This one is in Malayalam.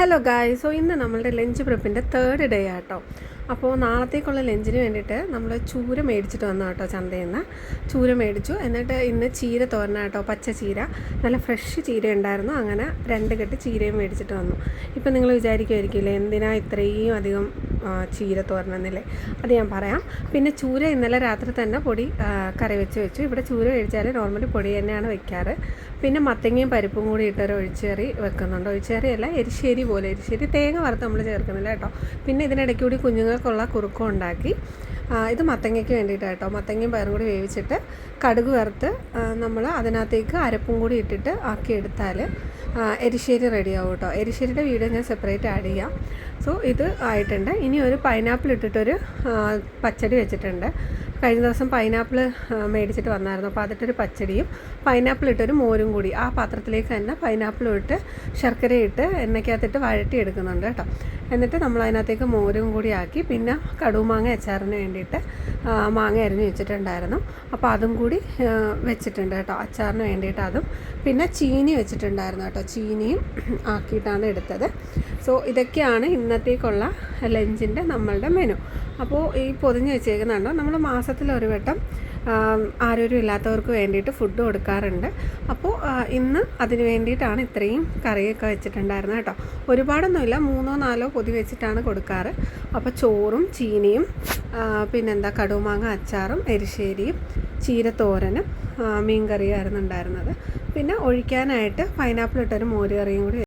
Hello guys. സോ ഇന്ന് നമ്മളുടെ ലഞ്ച് പ്രിപ്പിൻ്റെ തേർഡ് ഡേ ആട്ടോ. അപ്പോൾ നാളത്തേക്കുള്ള ലഞ്ചിന് വേണ്ടിയിട്ട് നമ്മൾ ചൂര മേടിച്ചിട്ട് വന്നു കേട്ടോ. ചന്തയിൽ നിന്ന് ചൂര മേടിച്ചു. എന്നിട്ട് ഇന്ന് ചീര തോരനാട്ടോ, പച്ച ചീര, നല്ല ഫ്രഷ് ചീര ഉണ്ടായിരുന്നു. അങ്ങനെ 2 കെട്ട് ചീരയും മേടിച്ചിട്ട് വന്നു. ഇപ്പം നിങ്ങൾ വിചാരിക്കുമായിരിക്കില്ലേ എന്തിനാ ഇത്രയും അധികം ചീര തോരനെന്നില്ലേ? അത് ഞാൻ പറയാം. പിന്നെ ചൂര ഇന്നലെ രാത്രി തന്നെ പൊടി കറി വെച്ചു. ഇവിടെ ചൂര കഴിച്ചാൽ നോർമലി പൊടി തന്നെയാണ് വെക്കാറ്. പിന്നെ മത്തങ്ങയും പരിപ്പും കൂടി ഇട്ടൊരു ഒഴിച്ചേറി വെക്കുന്നുണ്ട്. ഒഴിച്ചേറിയല്ല, എരിശ്ശേരി പോലെ. എരിശ്ശേരി തേങ്ങ വറുത്ത് നമ്മൾ ചേർക്കുന്നില്ല കേട്ടോ. പിന്നെ ഇതിനിടയ്ക്ക് കൂടി കുഞ്ഞുങ്ങൾക്കുള്ള കുറുക്കം ഉണ്ടാക്കി. ഇത് മത്തങ്ങയ്ക്ക് വേണ്ടിയിട്ടാട്ടോ. മത്തങ്ങയും പയറും കൂടി വേവിച്ചിട്ട് കടുക് വറുത്ത് നമ്മൾ അതിനകത്തേക്ക് അരപ്പും കൂടി ഇട്ടിട്ട് ആക്കിയെടുത്താൽ എരിശ്ശേരി റെഡിയാവും കേട്ടോ. എരിശ്ശേരിയുടെ വീഡിയോ ഞാൻ സെപ്പറേറ്റ് ആഡ് ചെയ്യാം. സോ ഇത് ആയിട്ടുണ്ട്. ഇനി ഒരു പൈനാപ്പിൾ ഇട്ടിട്ടൊരു പച്ചടി വെച്ചിട്ടുണ്ട്. കഴിഞ്ഞ ദിവസം പൈനാപ്പിൾ മേടിച്ചിട്ട് വന്നായിരുന്നു. അപ്പോൾ അതിട്ടൊരു പച്ചടിയും പൈനാപ്പിൾ ഇട്ടൊരു മോരും കൂടി ആ പാത്രത്തിലേക്ക് തന്നെ പൈനാപ്പിളും ഇട്ട് ശർക്കരയിട്ട് എണ്ണയ്ക്കകത്തിട്ട് വഴറ്റി എടുക്കുന്നുണ്ട് കേട്ടോ. എന്നിട്ട് നമ്മൾ അതിനകത്തേക്ക് മോരും കൂടി ആക്കി. പിന്നെ കടുമാങ്ങ അച്ചാറിന് വേണ്ടിയിട്ട് മാങ്ങ അരിഞ്ഞ് വെച്ചിട്ടുണ്ടായിരുന്നു. അപ്പോൾ അതും കൂടി വെച്ചിട്ടുണ്ട് കേട്ടോ, അച്ചാറിന് വേണ്ടിയിട്ട് അതും. പിന്നെ ചീനി വെച്ചിട്ടുണ്ടായിരുന്നു കേട്ടോ. ചീനിയും ആക്കിയിട്ടാണ് എടുത്തത്. സോ ഇതൊക്കെയാണ് ഇന്നത്തേക്കുള്ള ലഞ്ചിൻ്റെ നമ്മളുടെ മെനു. അപ്പോൾ ഈ പൊതിഞ്ഞ് വെച്ചേക്കുന്നുണ്ടോ, നമ്മൾ മാസത്തിലൊരു വട്ടം ആരോഗ്യം ഇല്ലാത്തവർക്ക് വേണ്ടിയിട്ട് ഫുഡ് കൊടുക്കാറുണ്ട്. അപ്പോൾ ഇന്ന് അതിന് വേണ്ടിയിട്ടാണ് ഇത്രയും കറിയൊക്കെ വെച്ചിട്ടുണ്ടായിരുന്നത് കേട്ടോ. ഒരുപാടൊന്നുമില്ല, 3-4 പൊതി വെച്ചിട്ടാണ് കൊടുക്കാറ്. അപ്പോൾ ചോറും ചീനിയും പിന്നെന്താ കടുമാങ്ങ അച്ചാറും എരിശ്ശേരിയും ചീരത്തോരനും മീൻ കറിയായിരുന്നു ഉണ്ടായിരുന്നത്. പിന്നെ ഒഴിക്കാനായിട്ട് പൈനാപ്പിൾ ഇട്ടൊരു മോര് കറിയും കൂടി